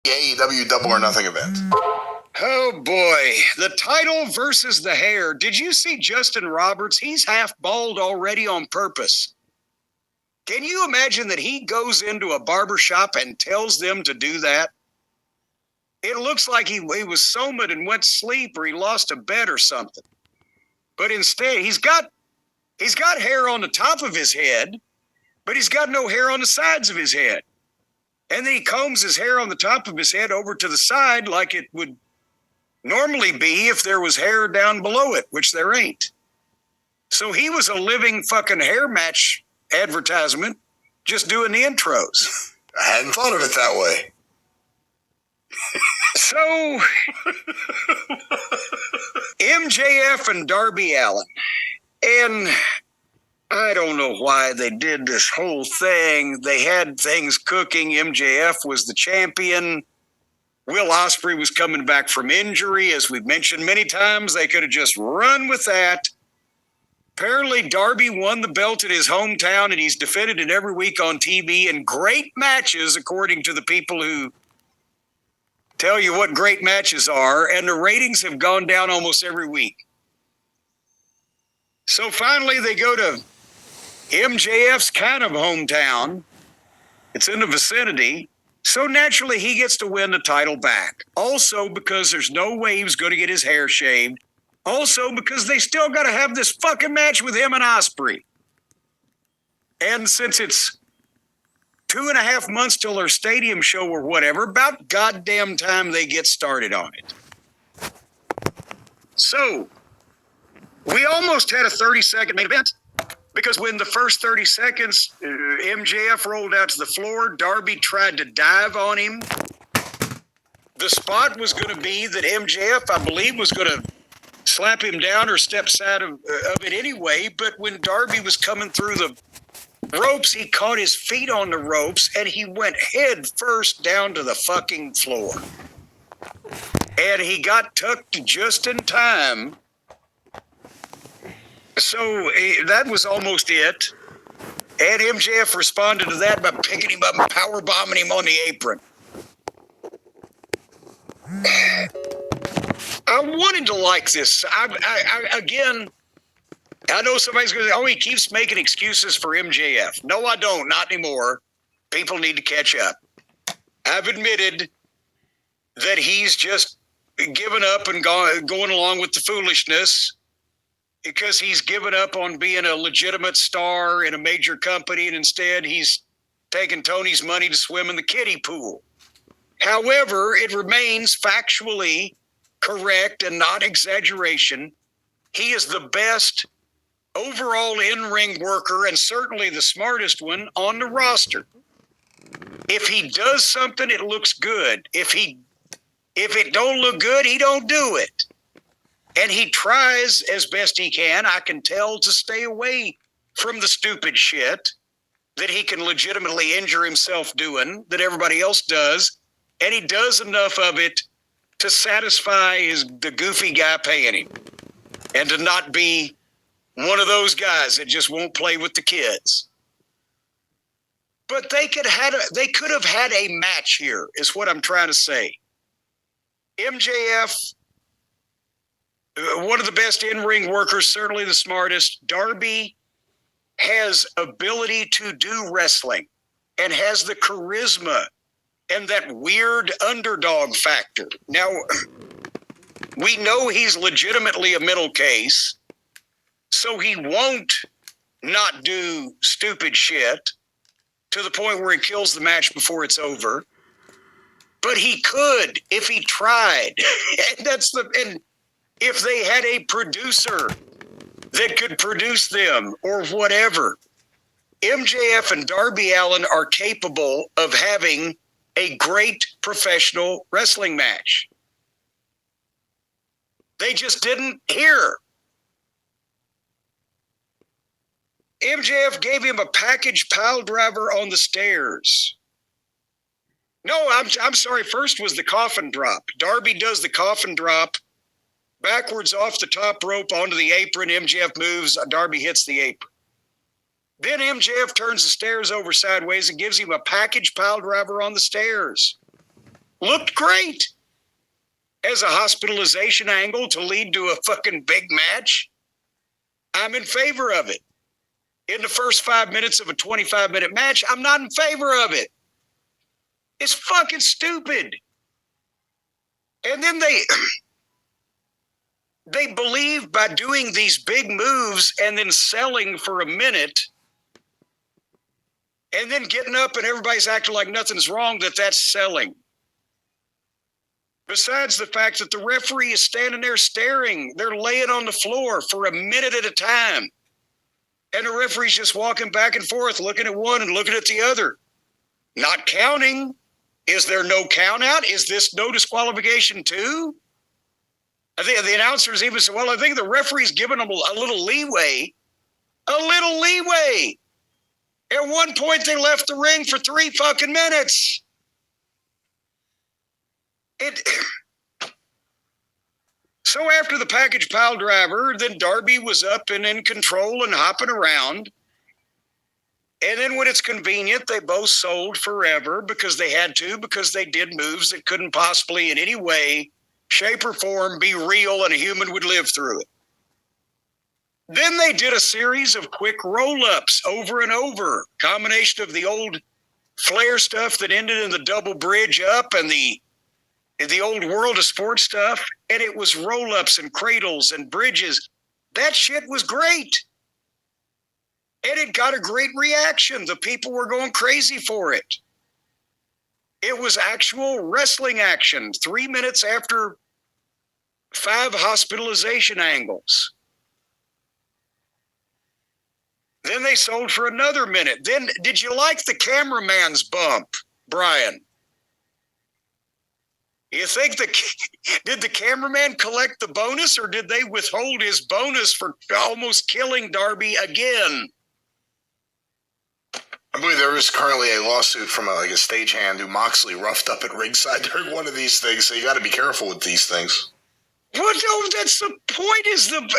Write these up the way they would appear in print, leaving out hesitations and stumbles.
AEW Double or Nothing event. Oh boy, the title versus the hair. Did you see Justin Roberts? He's half bald already on purpose. Can you imagine that he goes into a barbershop and tells them to do that? It looks like he was somaed and went to sleep, or he lost a bet or something. But instead, he's got hair on the top of his head, but he's got no hair on the sides of his head. And then he combs his hair on the top of his head over to the side like it would normally be if there was hair down below it, which there ain't. So he was a living fucking hair match advertisement, just doing the intros. I hadn't thought of it that way. So, MJF and Darby Allin. And I don't know why they did this whole thing. They had things cooking. MJF was the champion. Will Ospreay was coming back from injury. As we've mentioned many times, they could have just run with that. Apparently, Darby won the belt in his hometown, and he's defended it every week on TV in great matches, according to the people who tell you what great matches are, and the ratings have gone down almost every week. So finally, they go to MJF's kind of hometown. It's in the vicinity. So naturally, he gets to win the title back. Also, because there's no way he was going to get his hair shaved. Also, because they still got to have this fucking match with him and Ospreay. And since it's 2.5 months till their stadium show or whatever, about goddamn time they get started on it. So, we almost had a 30-second main event. Because when the first 30 seconds, MJF rolled out to the floor, Darby tried to dive on him. The spot was going to be that MJF, I believe, was going to slap him down or step aside of it anyway. But when Darby was coming through the ropes, he caught his feet on the ropes and he went head first down to the fucking floor. And he got tucked just in time. So that was almost it. And MJF responded to that by picking him up and power bombing him on the apron. I wanted to like this. Again, I know somebody's going to say, oh, he keeps making excuses for MJF. No, I don't. Not anymore. People need to catch up. I've admitted that he's just given up and going along with the foolishness because he's given up on being a legitimate star in a major company, and instead he's taking Tony's money to swim in the kiddie pool. However, it remains factually correct and not exaggeration. He is the best overall in-ring worker and certainly the smartest one on the roster. If he does something, it looks good. If it don't look good, he don't do it. And he tries as best he can, I can tell, to stay away from the stupid shit that he can legitimately injure himself doing, that everybody else does. And he does enough of it to satisfy the goofy guy paying him. And to not be one of those guys that just won't play with the kids. But they could have had a match here, is what I'm trying to say. MJF, one of the best in-ring workers, certainly the smartest. Darby has ability to do wrestling and has the charisma and that weird underdog factor. Now, we know he's legitimately a middle case, so he won't not do stupid shit to the point where he kills the match before it's over. But he could if he tried. And if they had a producer that could produce them or whatever, MJF and Darby Allin are capable of having a great professional wrestling match. They just didn't hear. MJF gave him a package pile driver on the stairs. No, I'm sorry. First was the coffin drop. Darby does the coffin drop backwards off the top rope onto the apron. MJF moves. Darby hits the apron. Then MJF turns the stairs over sideways and gives him a package pile driver on the stairs. Looked great. As a hospitalization angle to lead to a fucking big match, I'm in favor of it. In the first 5 minutes of a 25-minute match, I'm not in favor of it. It's fucking stupid. And then they believe by doing these big moves and then selling for a minute and then getting up and everybody's acting like nothing's wrong, that's selling. Besides the fact that the referee is standing there staring, they're laying on the floor for a minute at a time. And the referee's just walking back and forth, looking at one and looking at the other. Not counting. Is there no count out? Is this no disqualification too? I think the announcers even said, well, I think the referee's giving them a little leeway. A little leeway. At one point, they left the ring for 3 fucking minutes. So after the package pile driver, then Darby was up and in control and hopping around. And then when it's convenient, they both sold forever because they had to, because they did moves that couldn't possibly in any way, shape, or form be real and a human would live through it. Then they did a series of quick roll-ups over and over, combination of the old Flair stuff that ended in the double bridge up and the old World of Sports stuff, and it was roll-ups and cradles and bridges. That shit was great. And it got a great reaction. The people were going crazy for it. It was actual wrestling action 3 minutes after 5 hospitalization angles. Then they sold for another minute. Then, did you like the cameraman's bump, Brian? You think did the cameraman collect the bonus, or did they withhold his bonus for almost killing Darby again? I believe there is currently a lawsuit from a stagehand who Moxley roughed up at ringside during one of these things, so you got to be careful with these things. Well, no, that's the point.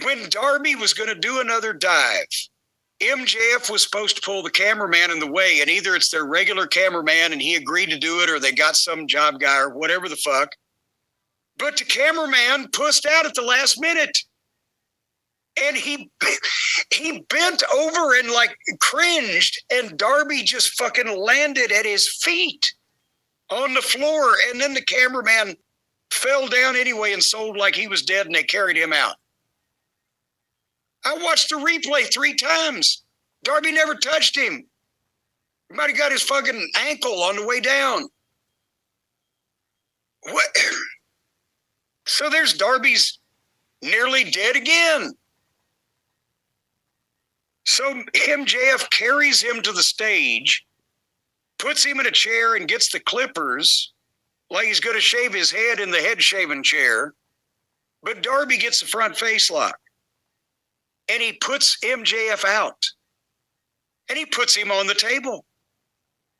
When Darby was going to do another dive, MJF was supposed to pull the cameraman in the way, and either it's their regular cameraman and he agreed to do it, or they got some job guy or whatever the fuck. But the cameraman pussed out at the last minute. And he bent over and cringed, and Darby just fucking landed at his feet on the floor. And then the cameraman fell down anyway and sold like he was dead, and they carried him out. I watched the replay 3 times. Darby never touched him. He might have got his fucking ankle on the way down. What? So there's Darby's nearly dead again. So MJF carries him to the stage, puts him in a chair and gets the clippers like he's going to shave his head in the head shaving chair. But Darby gets the front face lock. And he puts MJF out. And he puts him on the table.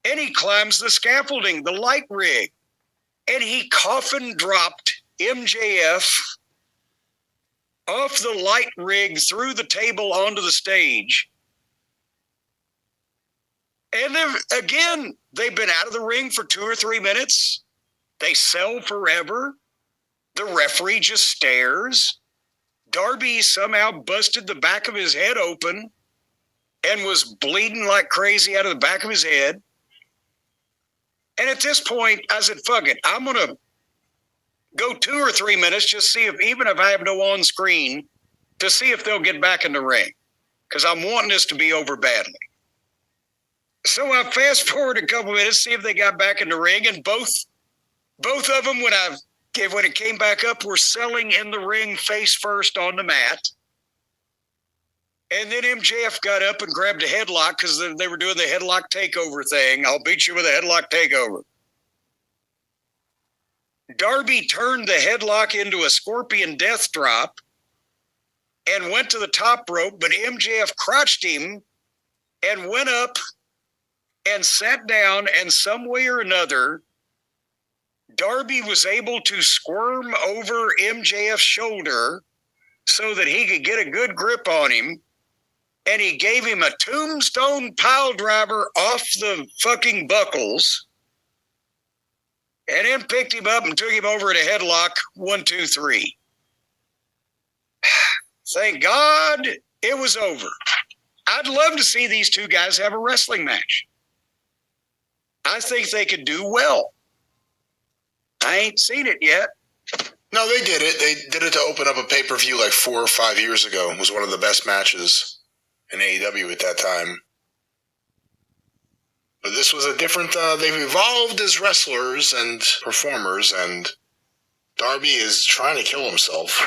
And he climbs the scaffolding, the light rig. And he coffin dropped MJF off the light rig through the table onto the stage. And again, they've been out of the ring for 2 or 3 minutes. They sell forever. The referee just stares. Darby somehow busted the back of his head open and was bleeding like crazy out of the back of his head. And at this point, I said, fuck it. I'm going to go 2 or 3 minutes, just see if, even if I have no on screen, to see if they'll get back in the ring. Because I'm wanting this to be over badly. So I fast forward a couple minutes, see if they got back in the ring, and both of them, when it came back up, were selling in the ring face first on the mat. And then MJF got up and grabbed a headlock because they were doing the headlock takeover thing. I'll beat you with a headlock takeover. Darby turned the headlock into a scorpion death drop and went to the top rope, but MJF crotched him and went up and sat down, and some way or another, Darby was able to squirm over MJF's shoulder so that he could get a good grip on him and he gave him a tombstone pile driver off the fucking buckles, and then picked him up and took him over in a headlock. 1, 2, 3. Thank God it was over. I'd love to see these two guys have a wrestling match. I think they could do well. I ain't seen it yet. No, they did it. They did it to open up a pay-per-view like 4 or 5 years ago. It was one of the best matches in AEW at that time. But this was a different, they've evolved as wrestlers and performers, and Darby is trying to kill himself.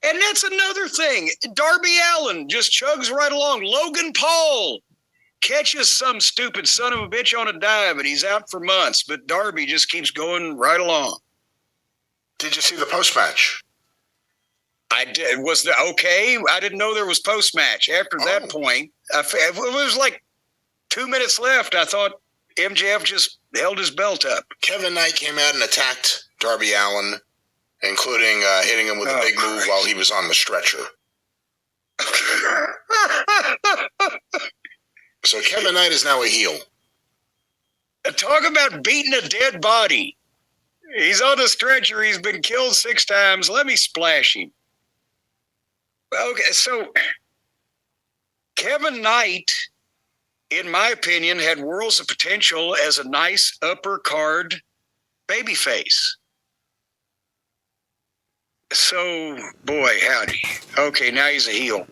And that's another thing. Darby Allin just chugs right along. Logan Paul catches some stupid son of a bitch on a dive, and he's out for months. But Darby just keeps going right along. Did you see the post-match? I did. Was the okay? I didn't know there was post-match. After that point, it was like 2 minutes left. I thought MJF just held his belt up. Kevin Knight came out and attacked Darby Allin, including hitting him with a big move while he was on the stretcher. So Kevin Knight is now a heel. Talk about beating a dead body. He's on the stretcher. He's been killed 6 times. Let me splash him. Okay, so Kevin Knight, in my opinion, had worlds of potential as a nice upper card babyface. So, boy, howdy. Okay, now he's a heel.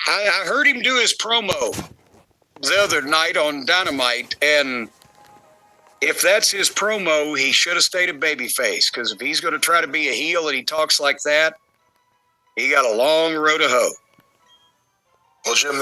I heard him do his promo the other night on Dynamite, and if that's his promo, he should have stayed a babyface, because if he's going to try to be a heel and he talks like that, he got a long road to hoe. Well, Jim,